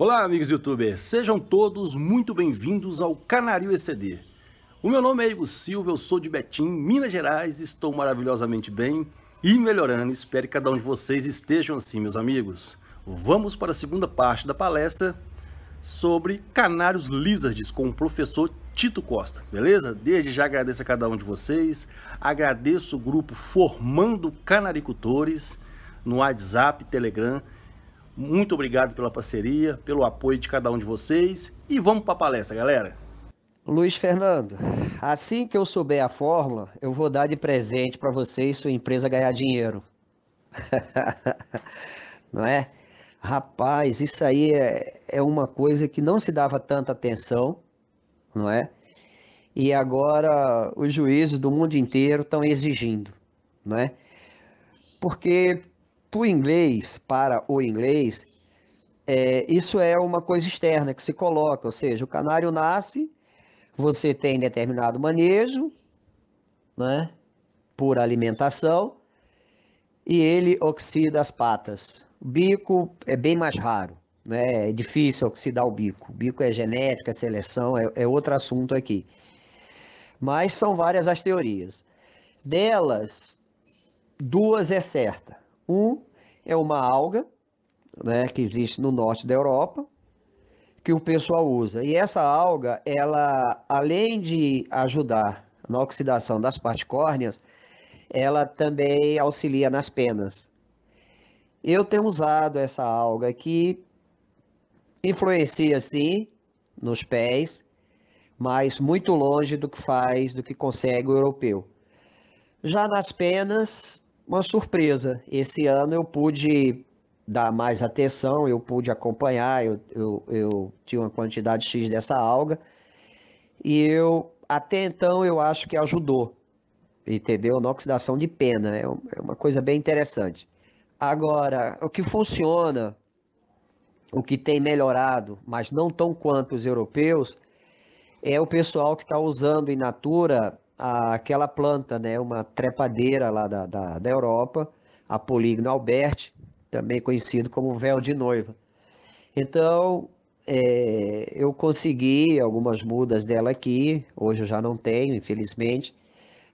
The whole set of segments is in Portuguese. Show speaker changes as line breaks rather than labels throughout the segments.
Olá, amigos youtubers, sejam todos muito bem-vindos ao Canarinho ECD. O meu nome é Igor Silva, eu sou de Betim, Minas Gerais, estou maravilhosamente bem e melhorando. Espero que cada um de vocês estejam assim, meus amigos. Vamos para a segunda parte da palestra sobre canários lizards com o professor Tito Costa, beleza? Desde já agradeço a cada um de vocês, agradeço o grupo Formando Canaricultores no WhatsApp, Telegram. Muito obrigado pela parceria, pelo apoio de cada um de vocês e vamos para a palestra, galera.
Luiz Fernando, assim que eu souber a fórmula, eu vou dar de presente para você e sua empresa ganhar dinheiro. Não é? Rapaz, isso aí é uma coisa que não se dava tanta atenção, não é? E agora os juízes do mundo inteiro estão exigindo, não é? Porque para o inglês, isso é uma coisa externa que se coloca, ou seja, o canário nasce, você tem determinado manejo, né, por alimentação, e ele oxida as patas. O bico é bem mais raro, né? É difícil oxidar o bico. O bico é genética, é seleção, é outro assunto aqui. Mas são várias as teorias. Delas, duas é certa. É uma alga, né, que existe no norte da Europa, que o pessoal usa. E essa alga, ela, além de ajudar na oxidação das partes córneas, ela também auxilia nas penas. Eu tenho usado essa alga que influencia sim nos pés, mas muito longe do que consegue o europeu. Já nas penas, uma surpresa. Esse ano eu pude dar mais atenção, eu pude acompanhar, eu tinha uma quantidade X dessa alga e até então eu acho que ajudou, entendeu? Na oxidação de pena, é uma coisa bem interessante. Agora, o que funciona, o que tem melhorado, mas não tão quanto os europeus, é o pessoal que está usando in natura aquela planta, né? Uma trepadeira lá da Europa, a Poligno albert, também conhecido como véu de noiva. Então, eu consegui algumas mudas dela aqui, hoje eu já não tenho, infelizmente,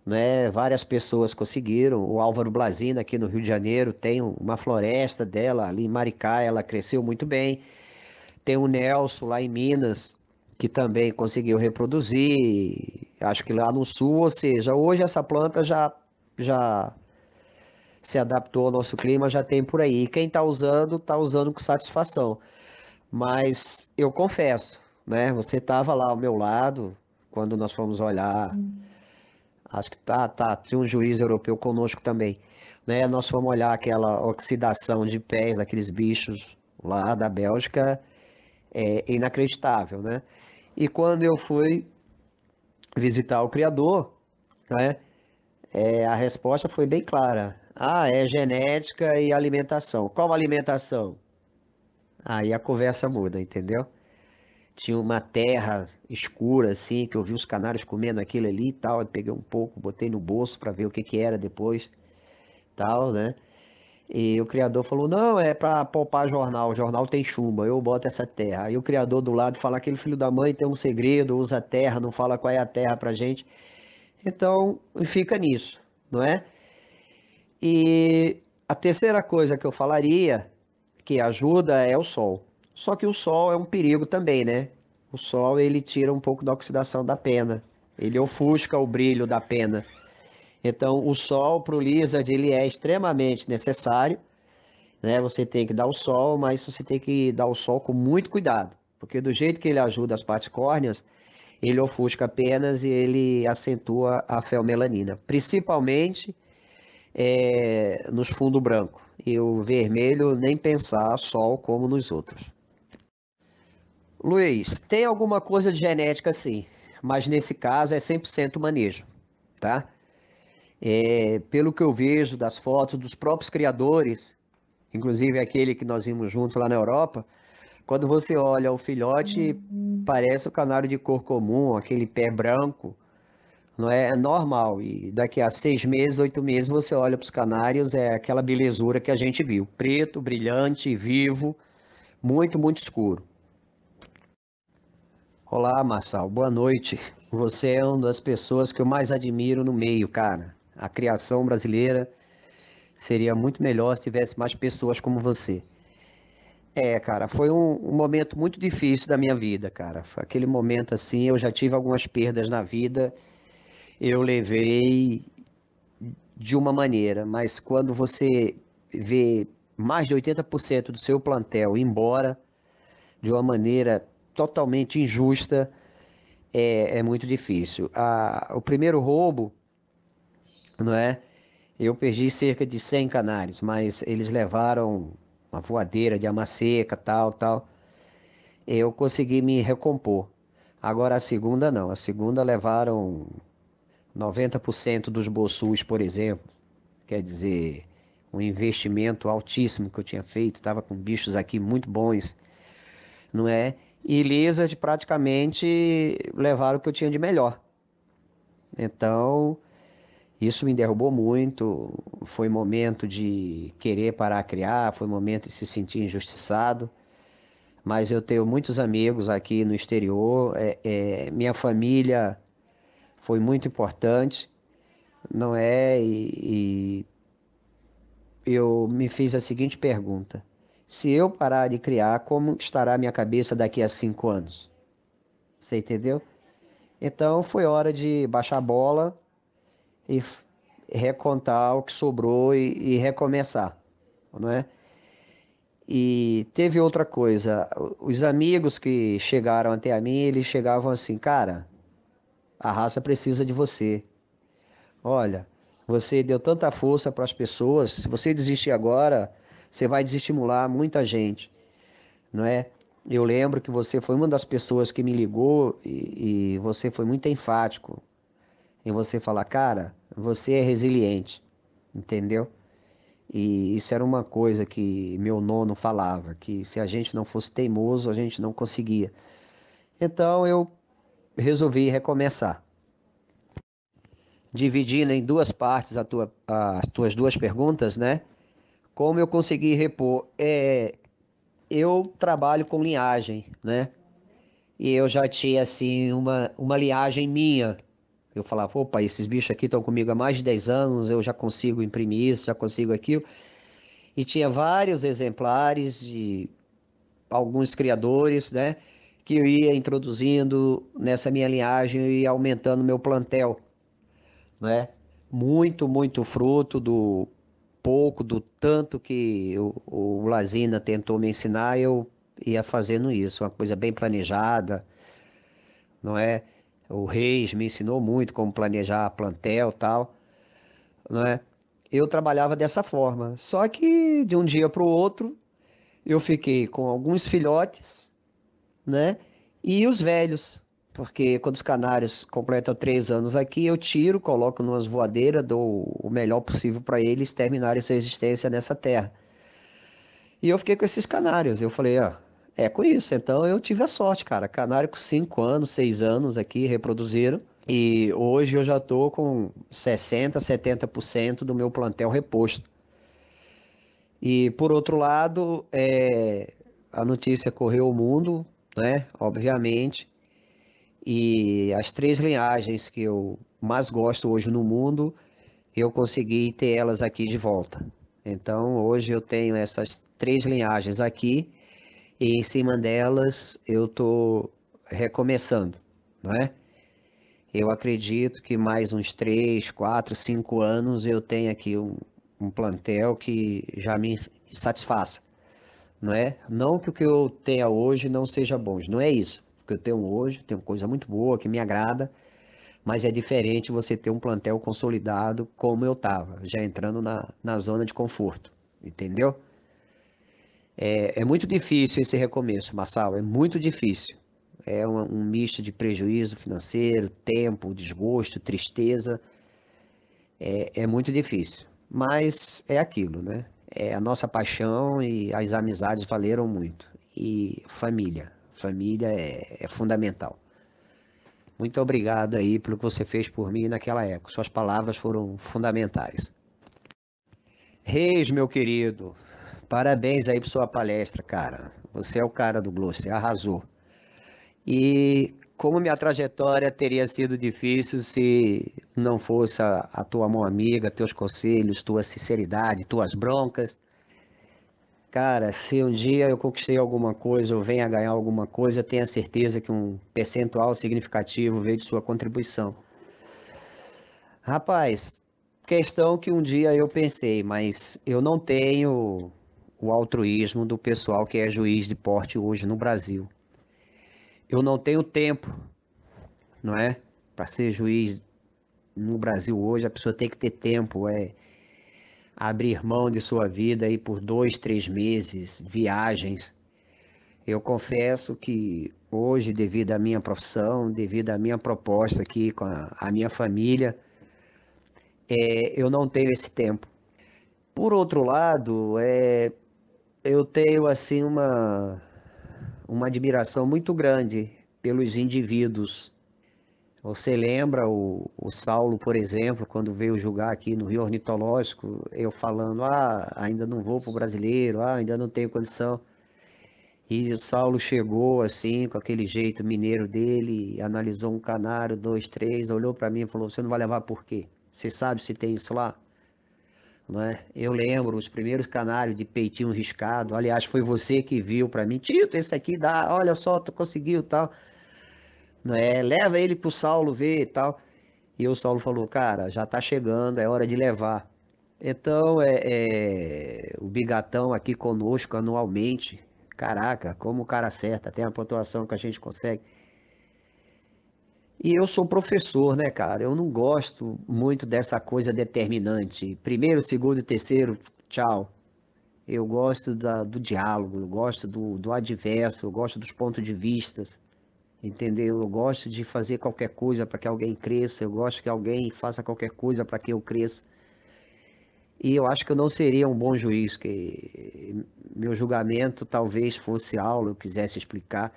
né? Várias pessoas conseguiram. O Álvaro Blazina, aqui no Rio de Janeiro, tem uma floresta dela ali em Maricá, ela cresceu muito bem. Tem o Nelson lá em Minas, que também conseguiu reproduzir, acho que lá no sul, ou seja, hoje essa planta já se adaptou ao nosso clima, já tem por aí. E quem está usando com satisfação. Mas eu confesso, né? Você estava lá ao meu lado, quando nós fomos olhar. Acho que tinha um juiz europeu conosco também, né? Nós fomos olhar aquela oxidação de pés daqueles bichos lá da Bélgica, é inacreditável, né? E quando eu fui visitar o criador, né? A resposta foi bem clara. Ah, é genética e alimentação. Qual alimentação? Aí a conversa muda, entendeu? Tinha uma terra escura, assim, que eu vi os canários comendo aquilo ali e tal. Eu peguei um pouco, botei no bolso para ver o que que era depois, tal, né? E o criador falou: não, é para poupar jornal, o jornal tem chumbo, eu boto essa terra. Aí o criador do lado fala: aquele filho da mãe tem um segredo, usa terra, não fala qual é a terra pra gente. Então fica nisso, não é? E a terceira coisa que eu falaria que ajuda é o sol. Só que o sol é um perigo também, né? O sol ele tira um pouco da oxidação da pena, ele ofusca o brilho da pena. Então o sol para o lizard ele é extremamente necessário, né? Você tem que dar o sol, mas você tem que dar o sol com muito cuidado, porque do jeito que ele ajuda as partes córneas, ele ofusca apenas e ele acentua a feomelanina, principalmente nos fundos brancos. E o vermelho, nem pensar, sol como nos outros. Luiz, tem alguma coisa de genética sim, mas nesse caso é 100% manejo, tá? Pelo que eu vejo das fotos dos próprios criadores, inclusive aquele que nós vimos juntos lá na Europa, quando você olha o filhote, parece o canário de cor comum, aquele pé branco, não é normal. E daqui a 6 meses, 8 meses, você olha para os canários, é aquela belezura que a gente viu, preto, brilhante, vivo, muito, muito escuro. Olá, Marçal, boa noite. Você é uma das pessoas que eu mais admiro no meio, cara. A criação brasileira seria muito melhor se tivesse mais pessoas como você. Cara, foi um momento muito difícil da minha vida, cara. Foi aquele momento assim, eu já tive algumas perdas na vida, eu levei de uma maneira, mas quando você vê mais de 80% do seu plantel ir embora de uma maneira totalmente injusta, é muito difícil. O primeiro roubo, não é? Eu perdi cerca de 100 canários, mas eles levaram uma voadeira de arma seca, tal, tal. Eu consegui me recompor. Agora a segunda não. A segunda levaram 90% dos bolsus, por exemplo. Quer dizer, um investimento altíssimo que eu tinha feito. Estava com bichos aqui muito bons, não é? E Lizard praticamente levaram o que eu tinha de melhor. Então, isso me derrubou muito. Foi momento de querer parar a criar, foi momento de se sentir injustiçado. Mas eu tenho muitos amigos aqui no exterior. Minha família foi muito importante, não é? E eu me fiz a seguinte pergunta: se eu parar de criar, como estará a minha cabeça daqui a 5 anos? Você entendeu? Então foi hora de baixar a bola e recontar o que sobrou e recomeçar, não é? E teve outra coisa, os amigos que chegaram até a mim, eles chegavam assim, cara, a raça precisa de você. Olha, você deu tanta força para as pessoas, se você desistir agora, você vai desestimular muita gente, não é? Eu lembro que você foi uma das pessoas que me ligou e você foi muito enfático em você falar, cara, você é resiliente, entendeu? E isso era uma coisa que meu nono falava, que se a gente não fosse teimoso, a gente não conseguia. Então eu resolvi recomeçar, dividindo em duas partes as tuas duas perguntas, né? Como eu consegui repor? Eu trabalho com linhagem, né? E eu já tinha, assim, uma linhagem minha. Eu falava, opa, esses bichos aqui estão comigo há mais de 10 anos, eu já consigo imprimir isso, já consigo aquilo. E tinha vários exemplares de alguns criadores, né? Que eu ia introduzindo nessa minha linhagem e aumentando meu plantel, né? Muito fruto do pouco, do tanto que o Lazina tentou me ensinar, eu ia fazendo isso, uma coisa bem planejada, não é? O Reis me ensinou muito como planejar plantel, tal, não é? Eu trabalhava dessa forma. Só que de um dia para o outro, eu fiquei com alguns filhotes, né? E os velhos, porque quando os canários completam 3 anos aqui, eu tiro, coloco numas voadeiras, dou o melhor possível para eles terminarem sua existência nessa terra. E eu fiquei com esses canários. Eu falei, é com isso. Então eu tive a sorte, cara. Canário com 5 anos, 6 anos aqui reproduziram. E hoje eu já tô com 60, 70% do meu plantel reposto. E por outro lado, a notícia correu o mundo, né? Obviamente. E as três linhagens que eu mais gosto hoje no mundo, eu consegui ter elas aqui de volta. Então hoje eu tenho essas três linhagens aqui e em cima delas eu estou recomeçando, não é? Eu acredito que mais uns 3, 4, 5 anos eu tenho aqui um plantel que já me satisfaça, não é? Não que o que eu tenha hoje não seja bom, não é isso. O que eu tenho hoje, tenho coisa muito boa que me agrada, mas é diferente você ter um plantel consolidado como eu estava, já entrando na zona de conforto, entendeu? É muito difícil esse recomeço, Marçal, é muito difícil. É um misto de prejuízo financeiro, tempo, desgosto, tristeza. É muito difícil. Mas é aquilo, né? É a nossa paixão e as amizades valeram muito. E família. Família é fundamental. Muito obrigado aí pelo que você fez por mim naquela época. Suas palavras foram fundamentais. Reis, meu querido, parabéns aí por sua palestra, cara. Você é o cara do Globo, você arrasou. E como minha trajetória teria sido difícil se não fosse a tua mão amiga, teus conselhos, tua sinceridade, tuas broncas. Cara, se um dia eu conquistei alguma coisa ou venha a ganhar alguma coisa, tenha certeza que um percentual significativo veio de sua contribuição. Rapaz, questão que um dia eu pensei, mas eu não tenho o altruísmo do pessoal que é juiz de porte hoje no Brasil. Eu não tenho tempo, não é? Para ser juiz no Brasil hoje, a pessoa tem que ter tempo, abrir mão de sua vida aí por 2, 3 meses, viagens. Eu confesso que hoje, devido à minha profissão, devido à minha proposta aqui com a minha família, eu não tenho esse tempo. Por outro lado, eu tenho assim uma admiração muito grande pelos indivíduos. Você lembra o Saulo, por exemplo, quando veio julgar aqui no Rio Ornitológico, eu falando, ainda não vou para o Brasileiro, ainda não tenho condição. E o Saulo chegou assim, com aquele jeito mineiro dele, analisou um canário, dois, três, olhou para mim e falou, você não vai levar por quê? Você sabe se tem isso lá? Não é? Eu lembro os primeiros canários de peitinho riscado, aliás, foi você que viu para mim, Tito, esse aqui dá, olha só, tu conseguiu tal. Não é? Leva ele pro Saulo ver e tal. E o Saulo falou, cara, já tá chegando, é hora de levar. Então, o Bigatão aqui conosco anualmente. Caraca, como o cara acerta, tem a pontuação que a gente consegue. E eu sou professor, né, cara? Eu não gosto muito dessa coisa determinante. Primeiro, segundo e terceiro, tchau. Eu gosto do diálogo, eu gosto do adverso, eu gosto dos pontos de vistas. Entendeu? Eu gosto de fazer qualquer coisa para que alguém cresça, eu gosto que alguém faça qualquer coisa para que eu cresça. E eu acho que eu não seria um bom juiz, que meu julgamento talvez fosse aula, eu quisesse explicar.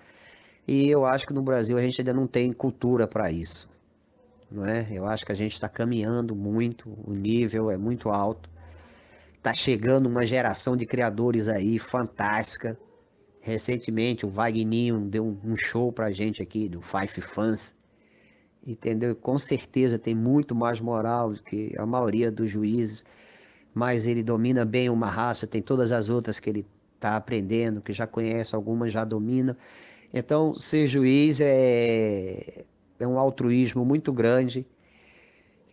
E eu acho que no Brasil a gente ainda não tem cultura para isso, não é? Eu acho que a gente está caminhando muito, o nível é muito alto. Tá chegando uma geração de criadores aí fantástica. Recentemente o Vagninho deu um show pra gente aqui do Five Fans. Entendeu? Com certeza tem muito mais moral do que a maioria dos juízes, mas ele domina bem uma raça, tem todas as outras que ele está aprendendo, que já conhece, algumas já domina. Então, ser juiz é um altruísmo muito grande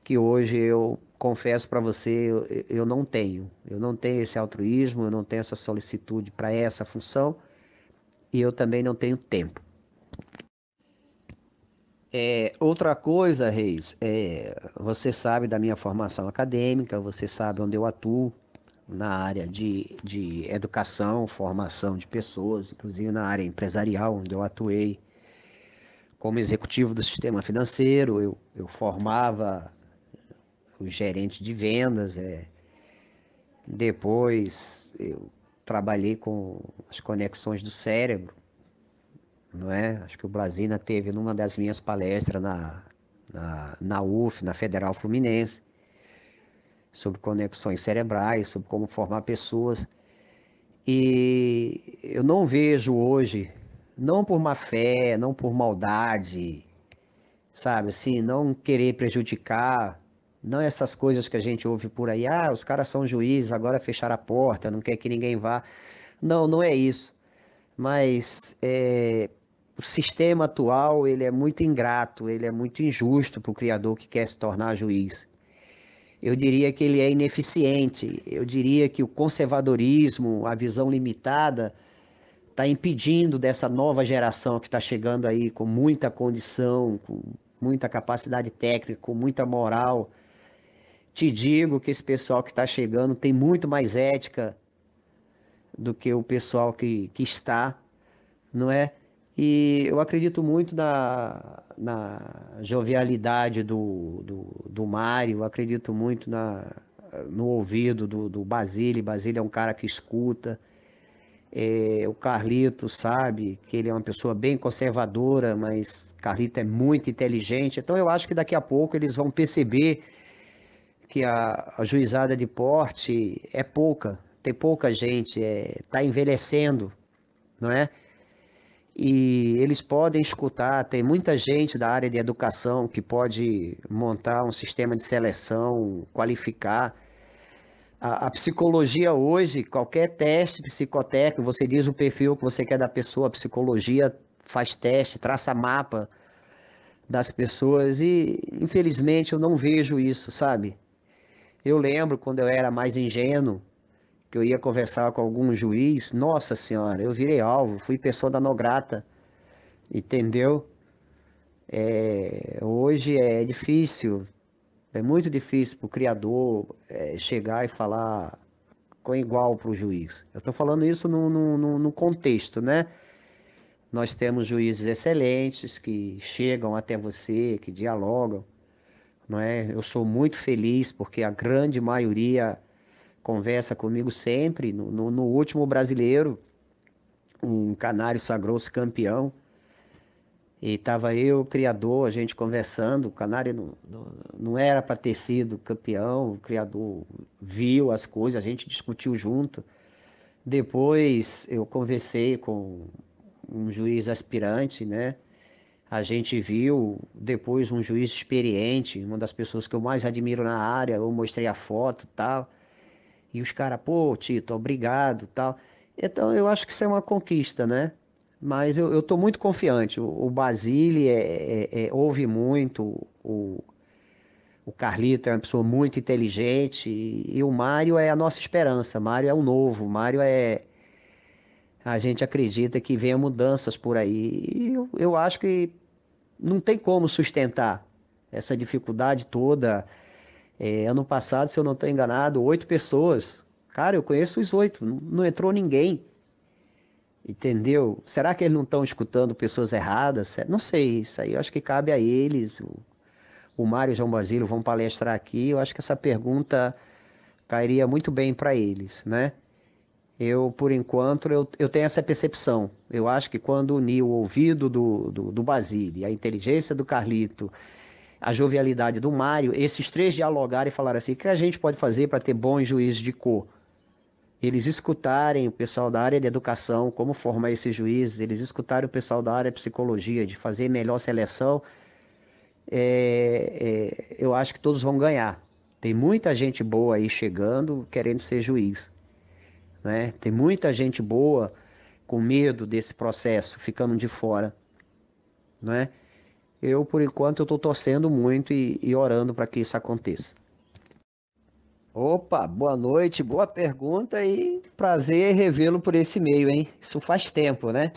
que hoje eu confesso para você, eu não tenho. Eu não tenho esse altruísmo, eu não tenho essa solicitude para essa função e eu também não tenho tempo. Outra coisa, Reis, você sabe da minha formação acadêmica, você sabe onde eu atuo na área de educação, formação de pessoas, inclusive na área empresarial, onde eu atuei como executivo do sistema financeiro, eu formava os gerentes de vendas, depois eu trabalhei com as conexões do cérebro, não é? Acho que o Brasina teve numa das minhas palestras na UF, na Federal Fluminense, sobre conexões cerebrais, sobre como formar pessoas. E eu não vejo hoje, não por má fé, não por maldade, sabe, assim, não querer prejudicar, não essas coisas que a gente ouve por aí, os caras são juízes, agora fecharam a porta, não quer que ninguém vá. Não, não é isso. Mas o sistema atual, ele é muito ingrato, ele é muito injusto para o criador que quer se tornar juiz. Eu diria que ele é ineficiente, eu diria que o conservadorismo, a visão limitada, está impedindo dessa nova geração que está chegando aí com muita condição, com muita capacidade técnica, com muita moral. Te digo que esse pessoal que está chegando tem muito mais ética do que o pessoal que está, não é? E eu acredito muito na jovialidade do Mário, eu acredito muito no ouvido do Basílio. Basílio é um cara que escuta. O Carlito sabe que ele é uma pessoa bem conservadora, mas Carlito é muito inteligente. Então eu acho que daqui a pouco eles vão perceber que a juizada de porte é pouca, tem pouca gente, está envelhecendo, não é? e eles podem escutar. Tem muita gente da área de educação que pode montar um sistema de seleção, qualificar. A psicologia hoje, qualquer teste psicotécnico, você diz o perfil que você quer da pessoa, a psicologia faz teste, traça mapa das pessoas e, infelizmente, eu não vejo isso, sabe? Eu lembro quando eu era mais ingênuo, que eu ia conversar com algum juiz, nossa senhora, eu virei alvo, fui pessoa da não grata, entendeu? Hoje é difícil, é muito difícil para o criador chegar e falar com igual para o juiz. Eu estou falando isso no contexto, né? Nós temos juízes excelentes que chegam até você, que dialogam, não é? Eu sou muito feliz porque a grande maioria conversa comigo sempre. No último brasileiro, um canário sagrou-se campeão. E estava eu, o criador, a gente conversando. O canário não era para ter sido campeão. O criador viu as coisas, a gente discutiu junto. Depois eu conversei com um juiz aspirante, né? A gente viu depois um juiz experiente, uma das pessoas que eu mais admiro na área. Eu mostrei a foto e tal. E os caras, pô, Tito, obrigado, tal. Então, eu acho que isso é uma conquista, né? Mas eu tô muito confiante. O Basile ouve muito, o Carlito é uma pessoa muito inteligente e o Mário é a nossa esperança. Mário é o novo, Mário é... A gente acredita que venha mudanças por aí. E eu acho que não tem como sustentar essa dificuldade toda. Ano passado, se eu não estou enganado, 8 pessoas. Cara, eu conheço os 8, não entrou ninguém. Entendeu? Será que eles não estão escutando pessoas erradas? Não sei, isso aí eu acho que cabe a eles. O Mário e o João Basílio vão palestrar aqui. Eu acho que essa pergunta cairia muito bem para eles, né? Eu, por enquanto, eu tenho essa percepção. Eu acho que quando unir o ouvido do Basílio, a inteligência do Carlito, a jovialidade do Mário, esses três dialogarem e falar assim, o que a gente pode fazer para ter bons juízes de cor? Eles escutarem o pessoal da área de educação, como formar esses juízes, eles escutarem o pessoal da área de psicologia, de fazer melhor seleção, eu acho que todos vão ganhar. Tem muita gente boa aí chegando, querendo ser juiz, né? Tem muita gente boa com medo desse processo, ficando de fora, né? Eu, por enquanto, eu estou torcendo muito e orando para que isso aconteça. Opa, boa noite, boa pergunta e prazer revê-lo por esse meio, hein? Isso faz tempo, né?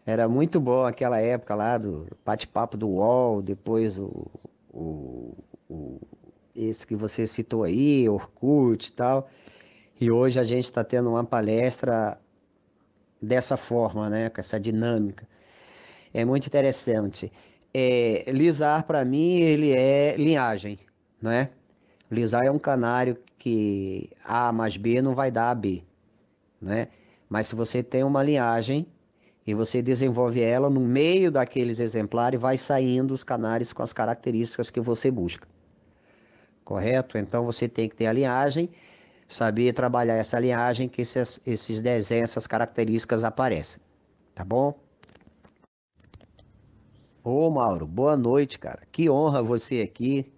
Era muito bom aquela época lá do bate-papo do UOL, depois o, o- esse que você citou aí, Orkut e tal. E hoje a gente está tendo uma palestra dessa forma, né? Com essa dinâmica. É muito interessante. Lisar, para mim, ele é linhagem, né? Lisar é um canário que A mais B não vai dar a B, né? Mas se você tem uma linhagem e você desenvolve ela no meio daqueles exemplares, vai saindo os canários com as características que você busca, correto? Então você tem que ter a linhagem, saber trabalhar essa linhagem que esses desenhos, essas características aparecem, tá bom? Ô Mauro, boa noite, cara. Que honra você aqui.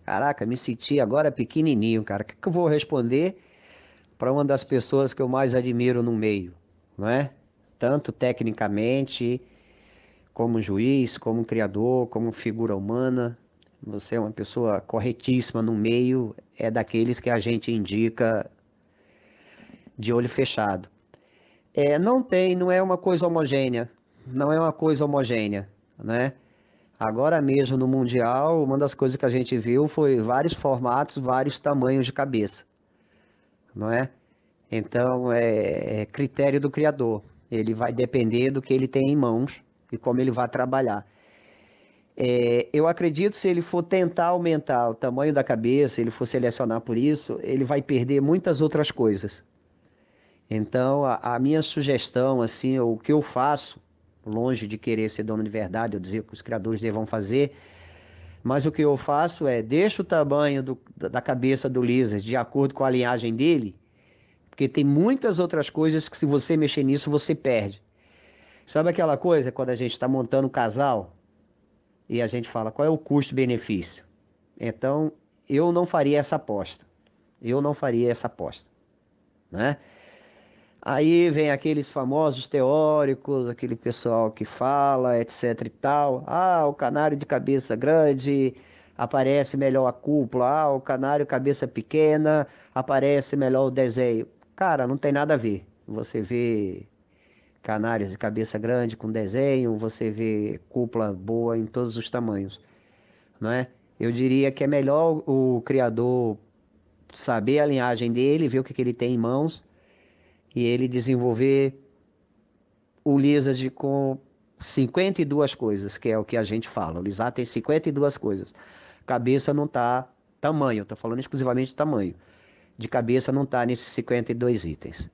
Caraca, me senti agora pequenininho, cara. O que eu vou responder para uma das pessoas que eu mais admiro no meio, não é? Tanto tecnicamente, como juiz, como criador, como figura humana. Você é uma pessoa corretíssima no meio, é daqueles que a gente indica de olho fechado. Não é uma coisa homogênea, não é uma coisa homogênea, né? Agora mesmo no Mundial, uma das coisas que a gente viu foi vários formatos, vários tamanhos de cabeça, não é? Então é critério do criador. Ele vai depender do que ele tem em mãos e como ele vai trabalhar. Eu acredito que se ele for tentar aumentar o tamanho da cabeça, ele for selecionar por isso, ele vai perder muitas outras coisas. Então a minha sugestão, assim, o que eu faço, longe de querer ser dono de verdade, eu dizer que os criadores devam fazer, mas o que eu faço é deixo o tamanho da cabeça do lizard de acordo com a linhagem dele, porque tem muitas outras coisas que se você mexer nisso, você perde. Sabe aquela coisa quando a gente está montando um casal e a gente fala qual é o custo-benefício? Então, eu não faria essa aposta. Eu não faria essa aposta, né? Aí vem aqueles famosos teóricos, aquele pessoal que fala, etc e tal. Ah, o canário de cabeça grande aparece melhor a cúpula. Ah, o canário cabeça pequena aparece melhor o desenho. Cara, não tem nada a ver. Você vê canários de cabeça grande com desenho, você vê cúpula boa em todos os tamanhos, não é? Eu diria que é melhor o criador saber a linhagem dele, ver o que ele tem em mãos e ele desenvolver o Lizard com 52 coisas, que é o que a gente fala. O Lizard tem 52 coisas. Cabeça não tá tamanho, tô falando exclusivamente de tamanho. De cabeça não tá nesses 52 itens.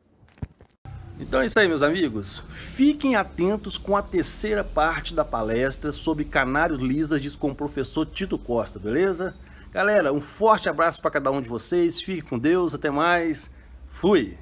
Então é isso aí, meus amigos. Fiquem atentos com a terceira parte da palestra sobre canários Lizards com o professor Tito Costa, beleza? Galera, um forte abraço para cada um de vocês. Fique com Deus, até mais. Fui!